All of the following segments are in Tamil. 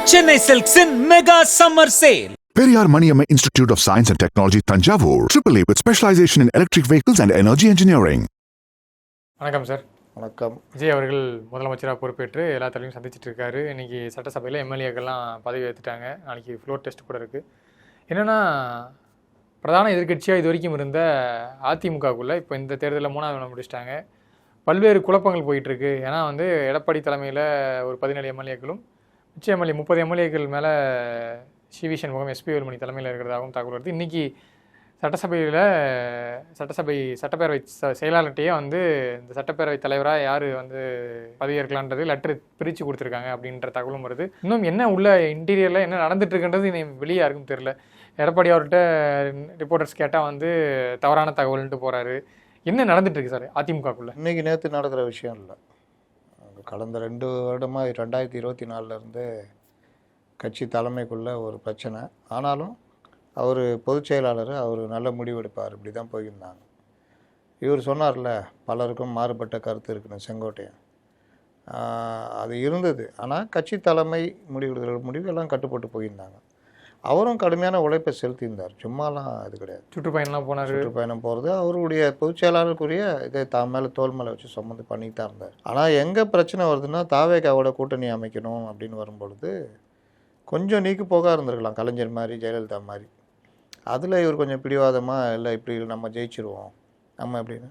Chennai Silks in Mega Summer Sale. Periyar Maniamma Institute of Science and Technology, Tanjavur. AAA with specialization in electric vehicles and energy engineering. வணக்கம் சார். வணக்கம். விஜய் அவர்கள் முதலமைச்சராக பொறுப்பேற்று எல்லா தலைவரையும் சந்திச்சுட்டு இருக்காரு. இன்றைக்கி சட்டசபையில் எம்எல்ஏக்கள்லாம் பதவி ஏற்றுட்டாங்க. நாளைக்கு ஃப்ளோர் டெஸ்ட் கூட இருக்குது. என்னென்னா பிரதான எதிர்க்கட்சியாக இது வரைக்கும் இருந்த அதிமுகவுக்குள்ளே இப்போ இந்த தேர்தலில் 3வது முடிச்சிட்டாங்க. பல்வேறு குழப்பங்கள் போயிட்டுருக்கு. ஏன்னா எடப்பாடி தலைமையில் ஒரு 17 எம்எல்ஏக்களும் மிச்ச எம்எல்ஏ 30 எம்எல்ஏக்கள் மேலே சிவி சண்முகம் எஸ்பி வேலுமணி தலைமையில் இருக்கிறதாகவும் தகவல் வருது. இன்றைக்கி சட்டப்பேரவை செயலாளர்கிட்டையே இந்த சட்டப்பேரவை தலைவராக யார் பதவியேற்கலான்றது லெட்டர் பிரித்து கொடுத்துருக்காங்க அப்படின்ற தகவலும் வருது. இன்னும் என்ன உள்ள இன்டீரியரில் என்ன நடந்துட்டுருக்குன்றது வெளியே யாருக்கும் தெரில. எடப்பாடி அவர்கிட்ட ரிப்போர்ட்டர்ஸ் கேட்டால் தவறான தகவல்ன்ட்டு போகிறாரு. என்ன நடந்துட்டுருக்கு சார் அதிமுகக்குள்ளே? இன்றைக்கி நேற்று நடக்கிற விஷயம் இல்லை. கடந்த 2 வருடமாக 2024 கட்சி தலைமைக்குள்ளே ஒரு பிரச்சனை. ஆனாலும் அவர் பொதுச் செயலாளர், அவர் நல்ல முடிவெடுப்பார், இப்படி தான் போயிருந்தாங்க. இவர் சொன்னார்ல, பலருக்கும் மாறுபட்ட கருத்து இருக்குன்னு செங்கோட்டையன். அது இருந்தது. ஆனால் கட்சி தலைமை முடிவு எல்லாம் கட்டுப்பட்டு போயிருந்தாங்க. அவரும் கடுமையான உழைப்பை செலுத்தியிருந்தார். சும்மாலாம் இது கிடையாது. சுற்றுப்பயணம்லாம் போனார். சுற்றுப்பயணம் போகிறது அவருடைய பொதுச் செயலாளருக்குரிய இதை மேலே தோல் மேலே வச்சு சுமந்து பண்ணிட்டு தான் இருந்தார். ஆனால் எங்கே பிரச்சனை வருதுன்னா, தாவேகாவோட கூட்டணி அமைக்கணும் அப்படின்னு வரும்பொழுது கொஞ்சம் நீக்கு போக இருந்திருக்கலாம். கலைஞர் மாதிரி, ஜெயலலிதா மாதிரி. அதில் இவர் கொஞ்சம் பிடிவாதமாக, இல்லை இப்படி நம்ம ஜெயிச்சிருவோம் நம்ம அப்படின்னு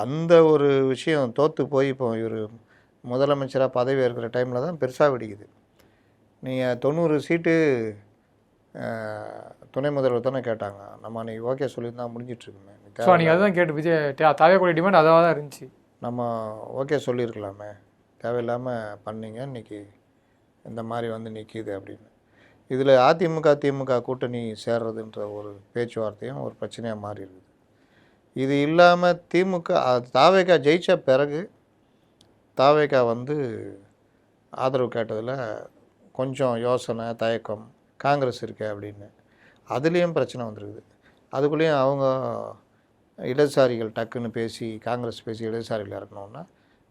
அந்த ஒரு விஷயம் தோற்று போய் இப்போ இவர் முதலமைச்சராக பதவி இருக்கிற டைமில் தான் பெருசாக வெடிக்குது. நீங்கள் 90 சீட்டு துணை முதல்வர் தானே கேட்டாங்க. நம்ம அன்றைக்கி ஓகே சொல்லியிருந்தா முடிஞ்சிட்ருக்குமே. நீங்கள் அதுதான் கேட்டு விஜய் தாவேக்குடைய டிமாண்ட் அதாக தான் இருந்துச்சு. நம்ம ஓகே சொல்லியிருக்கலாமே, தேவையில்லாமல் பண்ணிங்க, இன்றைக்கி இந்த மாதிரி நிற்கிது அப்படின்னு. இதில் திமுக கூட்டணி சேர்றதுன்ற ஒரு பேச்சுவார்த்தையும் ஒரு பிரச்சனையாக மாறி இருக்குது. இது இல்லாமல் தாவேகா ஜெயித்த பிறகு தாவேகா ஆதரவு கேட்டதில் கொஞ்சம் யோசனை, தயக்கம், காங்கிரஸ் இருக்கே அப்படின்னு. அதுலேயும் பிரச்சனை வந்துருக்குது. அதுக்குள்ளேயும் அவங்க இடதுசாரிகள் டக்குன்னு பேசி, காங்கிரஸ் பேசி இடதுசாரிகள் இறக்கணுன்னா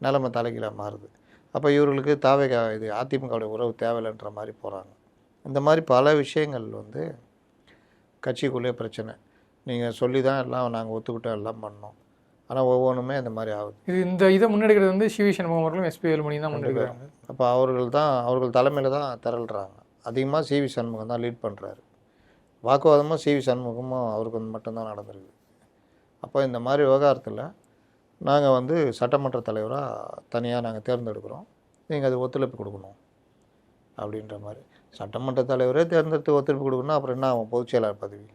நிலைமை தலைகீழாக மாறுது. அப்போ இவர்களுக்கு தாவேகா இது அதிமுகவுடைய உறவு தேவையில்லைன்ற மாதிரி போகிறாங்க. இந்த மாதிரி பல விஷயங்கள் கட்சிக்குள்ளே பிரச்சனை. நீங்கள் சொல்லி தான் எல்லாம் நாங்கள் ஒத்துக்கிட்டோம், எல்லாம் பண்ணோம். ஆனால் ஒவ்வொன்றுமே இந்த மாதிரி ஆகுது. இதை முன்னெடுக்கிறது சிவி சண்முகம் அவர்களும் எஸ்பி வேலுமணி தான் முன்னெடுக்கிறாங்க. அப்போ அவர்கள் தலைமையில் தான் திரள்றாங்க. அதிகமாக சிவி சண்முகம் தான் லீட் பண்ணுறாரு. வாக்குவாதமாக சிவி சண்முகமும் அவருக்கு மட்டும்தான் நடந்திருக்கு. அப்போ இந்த மாதிரி விவகாரத்தில் நாங்கள் சட்டமன்ற தலைவராக தனியாக நாங்கள் தேர்ந்தெடுக்கிறோம், நீங்கள் அது ஒத்துழைப்பு கொடுக்கணும் அப்படின்ற மாதிரி. சட்டமன்ற தலைவரே தேர்ந்தெடுத்து ஒத்துழைப்பு கொடுக்கணும், அப்புறம் என்ன அவன் பொதுச் செயலாளர் பதவி.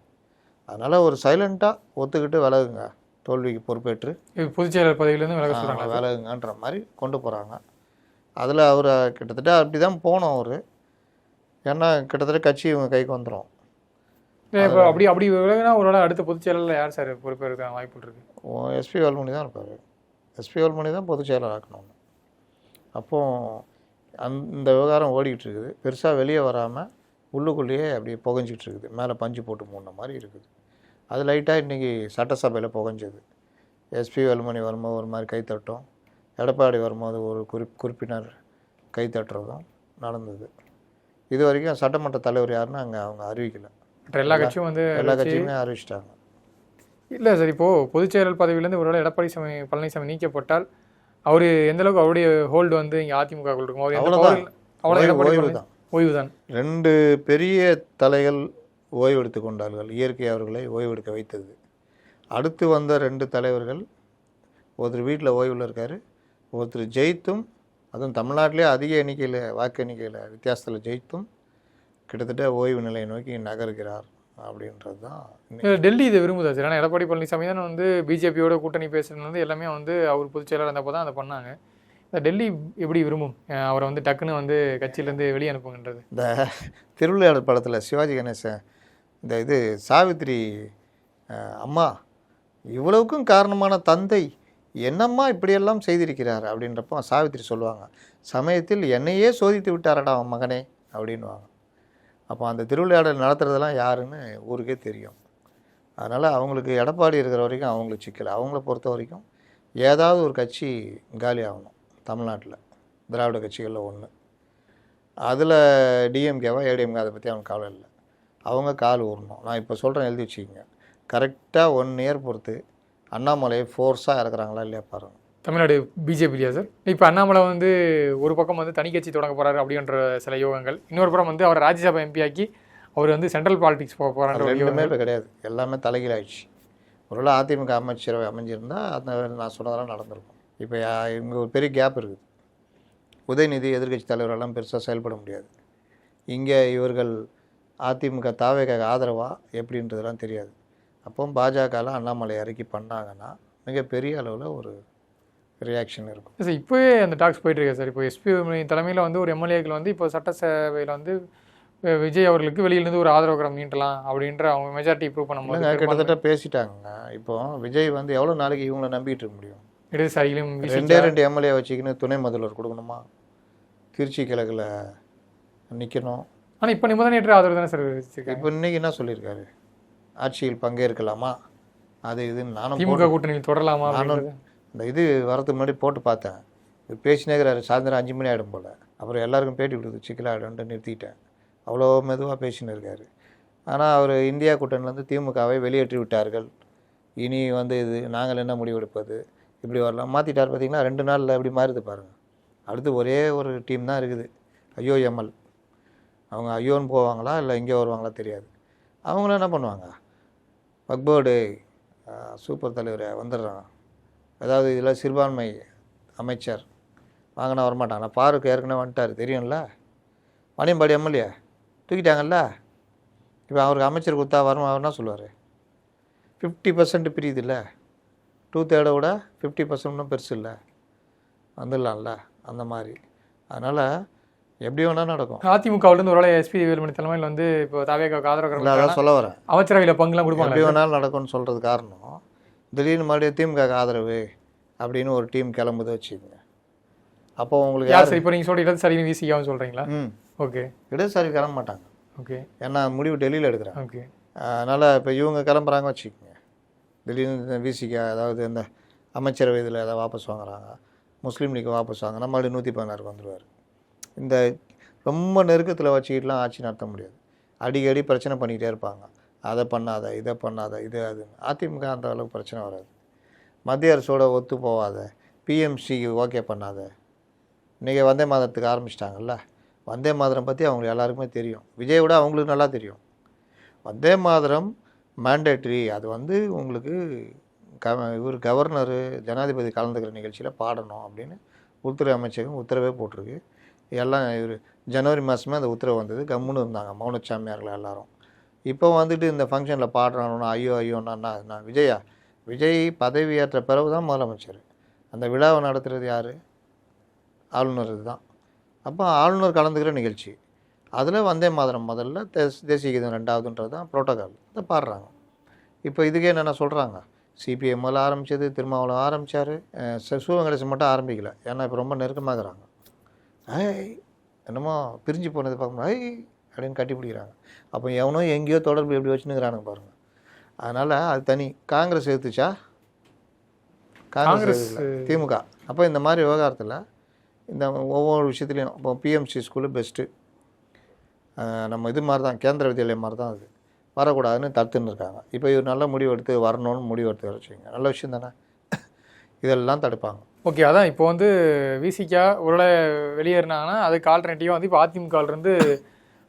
அதனால் ஒரு சைலண்ட்டாக ஒத்துக்கிட்டு விலகுங்க, தோல்விக்கு பொறுப்பேற்று பொதுச் செயலாளர் பதவியிலேருந்து விலகுங்கன்ற மாதிரி கொண்டு போகிறாங்க. அதில் அவர் கிட்டத்தட்ட அப்படி தான் போனோம் அவர். ஏன்னா கிட்டத்தட்ட கட்சி இவங்க கைக்கு வந்துடும். இப்போ அப்படி விலகுனா ஒரு வேளை அடுத்த பொதுச் செயலாளர் யார் சார் பொறுப்பேற்க வாய்ப்பு இருக்குது? எஸ்பி வேலுமணி தான் இருப்பார். எஸ்பி வேலுமணி தான் பொதுச் செயலாளர் ஆக்கணும். அப்போது இந்த விவகாரம் ஓடிக்கிட்டு இருக்குது. பெருசாக வெளியே வராமல் உள்ளுக்குள்ளேயே அப்படியே புகஞ்சிக்கிட்டு இருக்குது. மேலே பஞ்சு போட்டு மூடின மாதிரி இருக்குது. அது லைட்டாக இன்றைக்கி சட்டசபையில் புகஞ்சது. எஸ்பி வேலுமணி வரும்போது ஒரு மாதிரி கைத்தட்டும், எடப்பாடி வரும்போது ஒரு குறிப்பினர் கைத்தட்டுறதும் நடந்தது. இது வரைக்கும் சட்டமன்ற தலைவர் யாருன்னு அவங்க அறிவிக்கலை. எல்லா கட்சியும் எல்லா கட்சியுமே அறிவிச்சிட்டாங்க. இல்லை சார், இப்போது பொதுச் செயலாளர் பதவியிலேருந்து ஒருவேளை எடப்பாடி பழனிசாமி நீக்கப்பட்டால் அவர் எந்தளவுக்கு அவருடைய ஹோல்டு இங்கே அதிமுக இருக்கும்? ஓய்வு தான். 2 பெரிய தலைகள் ஓய்வெடுத்து கொண்டார்கள். இயற்கை அவர்களை ஓய்வெடுக்க வைத்தது. அடுத்து வந்த 2 தலைவர்கள், ஒருத்தர் வீட்டில் ஓய்வில் இருக்கார், ஒருத்தர் ஜெயித்தும், அதுவும் தமிழ்நாட்டிலே அதிக எண்ணிக்கையில் வாக்கு எண்ணிக்கையில் வித்தியாசத்தில் ஜெயித்தும் கிட்டத்தட்ட ஓய்வு நிலையை நோக்கி நகர்கிறார் அப்படின்றது தான். டெல்லி இதை விரும்புதா சார்? ஏன்னா எடப்பாடி பழனிசாமி தான் பிஜேபியோட கூட்டணி பேசுறது எல்லாமே அவர் பொதுச் செயலாளர் இருந்தப்போ தான் அதை பண்ணாங்க. இந்த டெல்லி எப்படி விரும்பும் அவரை டக்குன்னு கட்சியிலேருந்து வெளியே அனுப்புங்கன்றது? இந்த திருவிளையாடல் படத்தில் சிவாஜி கணேசன் இது சாவித்திரி அம்மா இவ்வளவுக்கும் காரணமான தந்தை என்னம்மா இப்படியெல்லாம் செய்திருக்கிறார் அப்படின்றப்போ சாவித்திரி சொல்லுவாங்க, சமயத்தில் என்னையே சோதித்து விட்டாரடா அவன் மகனே அப்படின்வாங்க. அப்போ அந்த திருவிளையாடல் நடத்துகிறதெல்லாம் யாருன்னு ஊருக்கே தெரியும். அதனால் அவங்களுக்கு எடப்பாடி இருக்கிற வரைக்கும் அவங்களுக்கு சிக்கல். அவங்கள பொறுத்த வரைக்கும் ஏதாவது ஒரு கட்சி காலி ஆகணும் தமிழ்நாட்டில். திராவிட கட்சிகளில் ஒன்று. அதில் டிஎம்கேவா ஏடிஎம்கே அதை பற்றி அவனுக்கு கவலை இல்லை. அவங்க கால் ஊறணும். நான் இப்போ சொல்கிறேன், எழுதி வச்சுக்கிங்க. கரெக்டாக 1 இயர் பொறுத்து அண்ணாமலையை ஃபோர்ஸாக இறக்குறாங்களா இல்லையா பாருங்கள். தமிழ்நாடு பிஜேபியா சார்? இப்போ அண்ணாமலை வந்து ஒரு பக்கம் வந்து தனி கட்சி தொடங்க போகிறாரு அப்படின்ற சில யோகங்கள், இன்னொரு புறம் வந்து அவர் ராஜ்யசபா எம்பி ஆக்கி அவர் வந்து சென்ட்ரல் பாலிடிக்ஸ் போக போகிறான்ற ரெண்டுமே இப்போ கிடையாது. எல்லாமே தலைகீழாயிடுச்சு. ஒருவேளை அதிமுக அமைச்சரவை அமைஞ்சிருந்தால் அந்த நான் சொன்னதெல்லாம் நடந்திருக்கும். இப்போ இங்கே ஒரு பெரிய கேப் இருக்குது. உதயநிதி எதிர்க்கட்சி தலைவரெல்லாம் பெருசாக செயல்பட முடியாது. இங்கே இவர்கள் அதிமுக தாவேக ஆதரவா எப்படின்றதெல்லாம் தெரியாது. அப்போ பாஜகவில் அண்ணாமலை அறிக்கை பண்ணாங்கன்னா மிகப்பெரிய அளவில் ஒரு ரியாக்ஷன் இருக்கும். சார் இப்போவே அந்த டாக்ஸ் போயிட்டுருக்கு சார். இப்போ எஸ்பி தலைமையில் வந்து ஒரு எம்எல்ஏக்கள் வந்து இப்போ சட்டசபையில் வந்து விஜய் அவர்களுக்கு வெளியிலேருந்து ஒரு ஆதரவு நீட்டலாம் அப்படின்ற அவங்க மெஜாரிட்டி ப்ரூவ் பண்ணும்போது கிட்டத்தட்ட பேசிட்டாங்க. இப்போ விஜய் வந்து எவ்வளோ நாளைக்கு இவங்களை நம்பிட்டு இருக்க முடியும்? இடதுசாரிகளும் 2 எம்எல்ஏ வச்சுக்கின்னு துணை முதல்வர் கொடுக்கணுமா? திருச்சி கிழக்கில் நிற்கணும். ஆனால் இப்போ நிபந்தனையற்ற ஆதரவு தானே சார் வச்சுருக்காங்க. இப்போ இன்றைக்கி என்ன சொல்லியிருக்காரு? ஆட்சியில் பங்கேற்கலாமா, அது இதுன்னு நானும் திமுக கூட்டணியில் தொடரலாமா? நானும் இந்த இது வரதுக்கு முன்னாடி போட்டு பார்த்தேன். பேசினேங்கிறாரு. சாயந்தரம் 5 மணி ஆகிடும் போல். அப்புறம் எல்லாருக்கும் பேட்டி கொடுத்து சிக்கலாகிடும்ட்டு நிறுத்திட்டேன். அவ்வளோ மெதுவாக பேசின்னு இருக்காரு. ஆனால் அவர் இந்தியா கூட்டணிலேருந்து திமுகவை வெளியேற்றி விட்டார்கள், இனி வந்து இது நாங்கள் என்ன முடிவெடுப்பது, இப்படி வரலாம் மாற்றிட்டார். பார்த்தீங்கன்னா 2 நாளில் எப்படி மாறுது பாருங்கள். அடுத்து ஒரே ஒரு டீம் தான் இருக்குது, ஐயோஎம்எல். அவங்க ஐயோன்னு போவாங்களா இல்லை இங்கே வருவாங்களா தெரியாது. அவங்களும் என்ன பண்ணுவாங்க, பக்போர்டு சூப்பர் தலைவர் வந்துடுறாங்க, அதாவது இதில் சிறுபான்மை அமைச்சர் வாங்கினா வரமாட்டாங்க. பாருக்கு ஏற்கனவே வந்துட்டார் தெரியும்ல, மணியம்பாடி எம்எல்ஏ தூக்கிட்டாங்கல்ல. இப்போ அவருக்கு அமைச்சர் கொடுத்தா வரும், அவர் என்ன சொல்லுவார்? 50% பிரியுது இல்லை, 2/3 விட 50% பெருசு இல்லை, வந்துடலாம்ல அந்த மாதிரி. அதனால் எப்படி வேணால் நடக்கும். அதிமுகவிலேருந்து ஒரு வேளை எஸ்பி வேலுமணி தலைமையில் வந்து இப்போ தாவேகாவுக்கு ஆதரவு அதான் சொல்ல வரேன். அமைச்சரவையில் பங்குலாம் கொடுப்பாங்க. எப்படி வேணாலும் நடக்கும்னு சொல்கிறது காரணம், திடீர்னு மறுபடியும் திமுக ஆதரவு அப்படின்னு ஒரு டீம் கிளம்புது வச்சுக்கோங்க. அப்போ உங்களுக்கு யார் சார் இப்போ நீங்கள் சொல்கிற இடதுசாரி விசிகாவும் சொல்கிறீங்களா? ஓகே. இடதுசாரி கிளம்ப மாட்டாங்க. ஓகே. ஏன்னா முடிவு டெல்லியில் எடுக்கிறாங்க. ஓகே. அதனால் இப்போ இவங்க கிளம்புறாங்க வச்சுக்கோங்க, திடீர்னு விசிகா அதாவது இந்த அமைச்சரவை இதில் ஏதாவது வாபஸ் வாங்குறாங்க, முஸ்லீம் லீக் வாபஸ் வாங்க, நம்மளுடைய 116 வந்துடுவார். இந்த ரொம்ப நெருக்கத்தில் வச்சுக்கிட்டுலாம் ஆட்சி நடத்த முடியாது. அடிக்கடி பிரச்சனை பண்ணிக்கிட்டே இருப்பாங்க, அதை பண்ணாத இதை பண்ணாத இது அதுன்னு. அதிமுக அந்த அளவுக்கு பிரச்சனை வராது. மத்திய அரசோட ஒத்து போகாத, பிஎம்சிக்கு ஓகே பண்ணாத. இன்றைக்கி வந்தே மாதத்துக்கு ஆரம்பிச்சிட்டாங்கல்ல, வந்தே மாதரம் பற்றி அவங்களுக்கு எல்லாருக்குமே தெரியும், விஜய் விட அவங்களுக்கு நல்லா தெரியும். வந்தே மாதரம் மேண்டேட்ரி, அது வந்து உங்களுக்கு இவர் கவர்னரு ஜனாதிபதி கலந்துக்கிற நிகழ்ச்சியில் பாடணும் அப்படின்னு உள்துறை அமைச்சகம் உத்தரவே போட்டிருக்கு. எல்லாம் இவர் ஜனவரி மாதமே அந்த உத்தரவு வந்தது, கம்முன்னு இருந்தாங்க மௌனச்சாமியார்கள் எல்லாரும். இப்போ வந்துட்டு இந்த ஃபங்க்ஷனில் பாடுறானுன்னா ஐயோ ஐயோன்னா நான் விஜய் பதவியேற்ற பிறகு தான் முதலமைச்சர். அந்த விழாவை நடத்துகிறது யார்? ஆளுநர் தான். அப்போ ஆளுநர் கலந்துக்கிற நிகழ்ச்சி, அதில் வந்தே மாதரம் முதல்ல, தேசிய கீதம் 2வதுன்றது தான் ப்ரோட்டோகால், அதை பாடுறாங்க. இப்போ இதுக்கே என்னென்ன சொல்கிறாங்க, சிபிஎம் முதல்ல ஆரம்பித்தது, திருமாவளவன் ஆரம்பித்தார், சிவகணேசன் மட்டும் ஆரம்பிக்கல, ஏன்னா இப்போ ரொம்ப நெருக்கமாகறாங்க. என்னமோ பிரிஞ்சு போனது பார்க்கணும், அப்படின்னு கட்டி பிடிக்கிறாங்க. அப்போ எவனோ எங்கேயோ தொடர்பு எப்படி வச்சுன்னுக்கிறானுங்க பாருங்கள். அதனால் அது தனி. காங்கிரஸ் எடுத்துச்சா? காங்கிரஸ் திமுக. அப்போ இந்த மாதிரி விவகாரத்தில் இந்த ஒவ்வொரு விஷயத்துலையும் இப்போ பிஎம்சி ஸ்கூலு பெஸ்ட்டு, நம்ம இது மாதிரி தான், கேந்திர வித்யாலயம் மாதிரி தான், அது வரக்கூடாதுன்னு தடுத்துன்னு இருக்காங்க. இப்போ இவர் நல்ல முடிவு எடுத்து வரணும்னு முடிவு எடுத்து வச்சுங்க, நல்ல விஷயம் தானே. இதெல்லாம் தடுப்பாங்க. ஓகே. அதான் இப்போ வந்து விசிகா ஒருவேளை வெளியேறினாங்கன்னா அதுக்கு ஆல்டர்னேட்டிவாக வந்து இப்போ அதிமுகவிலேருந்து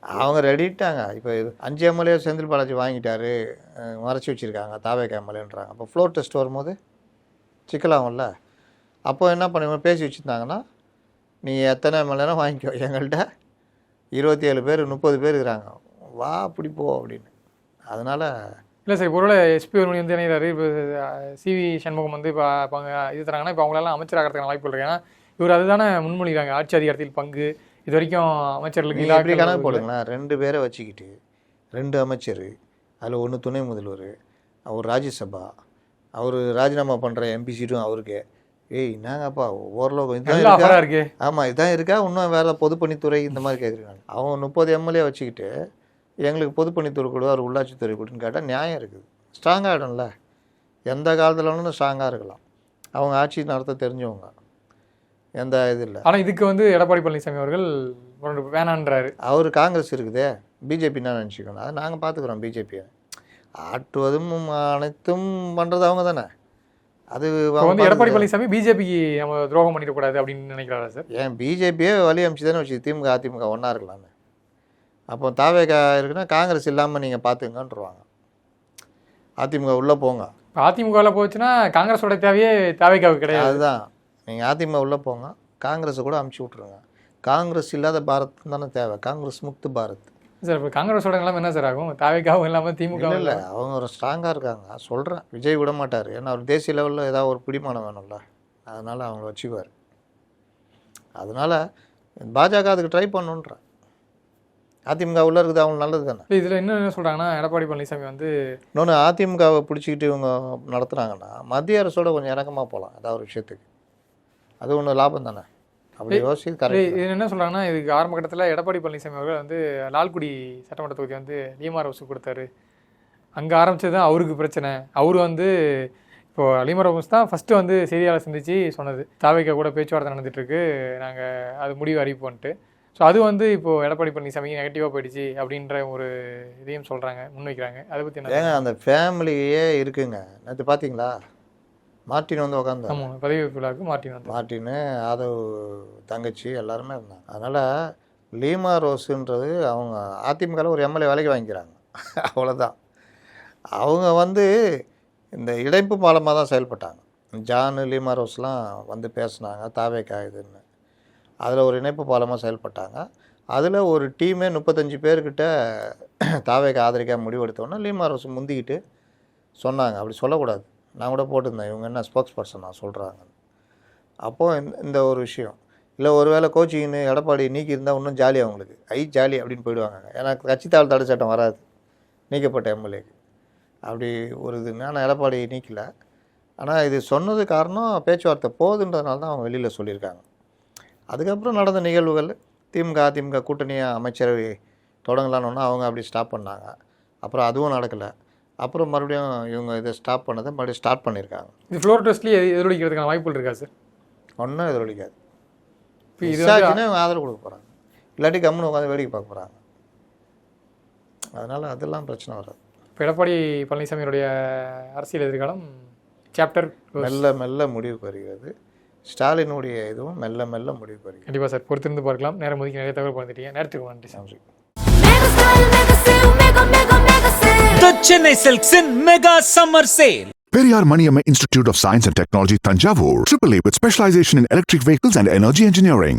அவங்க ரெடிட்டாங்க. இப்போ 5 எம்எல்ஏ செந்தில் பாலாஜி வாங்கிட்டாரு, மறைச்சி வச்சுருக்காங்க தாவேக எம்எல்ஏன்றாங்க. அப்போ ஃப்ளோர் டெஸ்ட் வரும்போது சிக்கலாகும்ல. அப்போ என்ன பண்ணுங்க, பேசி வச்சுருந்தாங்கன்னா நீ எத்தனை எம்எல்ஏனா வாங்கிக்கோ, எங்கள்கிட்ட 27 பேர் 30 பேர் இருக்கிறாங்க, வா அப்படி போ அப்படின்னு. அதனால் இல்லை சார், ஒருவேளை எஸ்பி வேலுமணி வந்து இணைகிறாரு, இப்போ சிவி சண்முகம் வந்து இப்போ இது தராங்கன்னா இப்போ அவங்களெல்லாம் அமைச்சராகிறதுக்கான வாய்ப்பு இருக்கு. ஏன்னா இவர் அதுதானே முன்மொழிகிறாங்க, ஆட்சி அதிகாரத்தில் பங்கு. இது வரைக்கும் அமைச்சர்களுக்கு எப்படி கணக்கு போடுங்களா, 2 பேரை வச்சுக்கிட்டு 2 அமைச்சர், அதில் 1 துணை முதல்வர், அவர் ராஜ்யசபா, அவர் ராஜினாமா பண்ணுற எம்பி சீட்டும் அவருக்கு. என்னங்கப்பா ஓரளவு இதான் இருக்கு. ஆமாம், இதான் இருக்கா, இன்னும் வேறு பொதுப்பணித்துறை இந்த மாதிரி கேட்குறாங்க. அவங்க 30 எம்எல்ஏ வச்சுக்கிட்டு எங்களுக்கு பொதுப்பணித்துறை கூட ஒரு உள்ளாட்சித்துறை கூடன்னு கேட்டால் நியாயம் இருக்குது. ஸ்ட்ராங்காகிடும்ல, எந்த காலத்தில் வேணும் ஸ்ட்ராங்காக இருக்கலாம். அவங்க ஆட்சி நடத்த தெரிஞ்சவங்க. எந்த இது இல்லை. ஆனால் இதுக்கு வந்து எடப்பாடி பழனிசாமி அவர்கள் வேணான்றாரு. அவர் காங்கிரஸ் இருக்குதே, பிஜேபி என்ன நினச்சிக்கணும், அதை நாங்கள் பார்த்துக்குறோம். பிஜேபியை ஆட்டுவதும் அனைத்தும் பண்ணுறது அவங்க தானே. அது வந்து எடப்பாடி பழனிசாமி பிஜேபிக்கு நம்ம துரோகம் பண்ணிடக்கூடாது அப்படின்னு நினைக்கிறாரா சார்? ஏன் பிஜேபியே வழி அமைச்சு தானே வச்சு திமுக அதிமுக ஒன்றா இருக்கலான்னு. அப்போ தாவேகா இருக்குன்னா காங்கிரஸ் இல்லாமல் நீங்கள் பார்த்துங்கன்றுவாங்க. அதிமுக உள்ளே போங்க. அதிமுகவில் போச்சுன்னா காங்கிரஸோட தேவையே தாவேகாவுக்கு கிடையாது. அதுதான், நீங்கள் அதிமுக உள்ளே போங்க, காங்கிரஸை கூட அமுச்சு விட்ருங்க. காங்கிரஸ் இல்லாத பாரத் தானே தேவை, காங்கிரஸ் முக்து பாரத். சார் இப்போ காங்கிரஸோட நிலைமை என்ன சார் ஆகும்? தாவேகாவும் இல்லாமல் திமுக இல்லை, அவங்க ஒரு ஸ்ட்ராங்காக இருக்காங்க. சொல்கிறேன், விஜய் விட மாட்டார். ஏன்னா அவர் தேசிய லெவலில் ஏதாவது ஒரு பிடிமானம் வேணும்ல, அதனால் அவங்கள வச்சுக்குவார். அதனால் பாஜக அதுக்கு ட்ரை பண்ணுன்றேன். அதிமுக உள்ள இருக்குது, அவங்க நல்லது தானே. இதில் என்ன சொல்கிறாங்கன்னா எடப்பாடி பழனிசாமி வந்து இன்னொன்று அதிமுகவை பிடிச்சிக்கிட்டு இவங்க நடத்துனாங்கன்னா மத்திய அரசோட கொஞ்சம் இறக்கமாக போகலாம் ஏதாவது ஒரு விஷயத்துக்கு. அது ஒன்று லாபம் தானே. அப்படி யோசிச்சு கரெக்ட். இது என்ன சொல்கிறாங்கன்னா இதுக்கு ஆரம்ப கட்டத்தில் எடப்பாடி பழனிசாமி அவர்கள் வந்து லால்குடி சட்டமன்ற தொகுதி வந்து லீமா ரோஸுக்கு கொடுத்தாரு. அங்கே ஆரம்பித்தது தான் அவருக்கு பிரச்சனை. அவர் வந்து இப்போது லீமா ரோஸ் தான் ஃபஸ்ட்டு வந்து செய்தியாளர் சந்தித்து சொன்னது, தாவேகா கூட பேச்சுவார்த்தை நடந்துகிட்ருக்கு, நாங்கள் அது முடிவு அறிவிப்போன்ட்டு. ஸோ அது வந்து இப்போது எடப்பாடி பழனிசாமி நெகட்டிவாக போயிடுச்சு அப்படின்ற ஒரு இதையும் சொல்கிறாங்க, முன்வைக்கிறாங்க. அதை பற்றி என்ன? ஏங்க அந்த ஃபேமிலியே இருக்குங்க. நேற்று பார்த்தீங்களா, மார்ட்டின் வந்து உட்காந்து. ஆமாம், பதவி விழாவுக்கு மார்ட்டின் ஆதவ் தங்கச்சி எல்லாருமே இருந்தாங்க. அதனால் லீமா ரோஸுன்றது அவங்க அதிமுகவில் ஒரு எம்எல்ஏ வேலைக்கு வாங்கிக்கிறாங்க, அவ்வளோதான். அவங்க வந்து இந்த இணைப்பு பாலமாக தான் செயல்பட்டாங்க. ஜானு லீமா ரோஸ்லாம் வந்து பேசுனாங்க தாவேகா இதுன்னு. அதில் ஒரு இணைப்பு பாலமாக செயல்பட்டாங்க. அதில் ஒரு டீமே 35 பேர்கிட்ட தாவேகா ஆதரிக்க முடிவெடுத்தோன்னா லீமா ரோஸ் முந்திக்கிட்டு சொன்னாங்க. அப்படி சொல்லக்கூடாது, நான் கூட போட்டிருந்தேன், இவங்க என்ன ஸ்போக்ஸ் பர்சன் நான் சொல்கிறாங்க. அப்போது இந்த ஒரு விஷயம் இல்லை, ஒரு வேளை கோச்சிங்னு எடப்பாடி நீக்கி இருந்தால் இன்னும் ஜாலி, அவங்களுக்கு ஜாலி அப்படின்னு போயிடுவாங்க. ஏன்னா கட்சித்தாள் தடை சட்டம் வராது நீக்கப்பட்ட எம்எல்ஏக்கு. அப்படி ஒரு இதுன்னு. ஆனால் எடப்பாடி நீக்கலை. ஆனால் இது சொன்னது காரணம் பேச்சுவார்த்தை போகுதுன்றதுனால தான் அவங்க வெளியில் சொல்லியிருக்காங்க. அதுக்கப்புறம் நடந்த நிகழ்வுகள் திமுக அதிமுக கூட்டணியாக அமைச்சரவை தொடங்கலான்னு அவங்க அப்படி ஸ்டாப் பண்ணாங்க. அப்புறம் அதுவும் நடக்கலை. அப்புறம் மறுபடியும் இவங்க இதை ஸ்டாப் பண்ணதை மறுபடியும் ஸ்டார்ட் பண்ணியிருக்காங்க. இது ஃப்ளோர் டெஸ்ட்லேயே எதிரொலிக்கிறதுக்கான வாய்ப்புகள் இருக்கா சார்? ஒன்றும் எதிரொலிக்காது. இப்போ இதாச்சுன்னா இவங்க ஆதரவு கொடுக்க போகிறாங்க, இல்லாட்டி கம்முன்னு உட்காந்து வேடிக்கை பார்க்க போகிறாங்க. அதனால் அதெல்லாம் பிரச்சனை வராது. இப்போ எடப்பாடி பழனிசாமியுடைய அரசியல் எதிர்காலம் சாப்டர் மெல்ல மெல்ல முடிவுக்கு வருகிறது. ஸ்டாலினுடைய இதுவும் மெல்ல மெல்ல முடிவுக்கு வருகிறது. கண்டிப்பாக சார், பொறுத்திருந்து பார்க்கலாம். நேரம் ஒதுக்கி நிறைய தகவல் பண்ணிட்டீங்க. நேரத்துக்கு நன்றி. நன்றி. The Chennai Silks in Mega Summer Sale. Periyar Maniamma Institute of Science and Technology, Tanjavur, AAA with specialization in electric vehicles and energy engineering.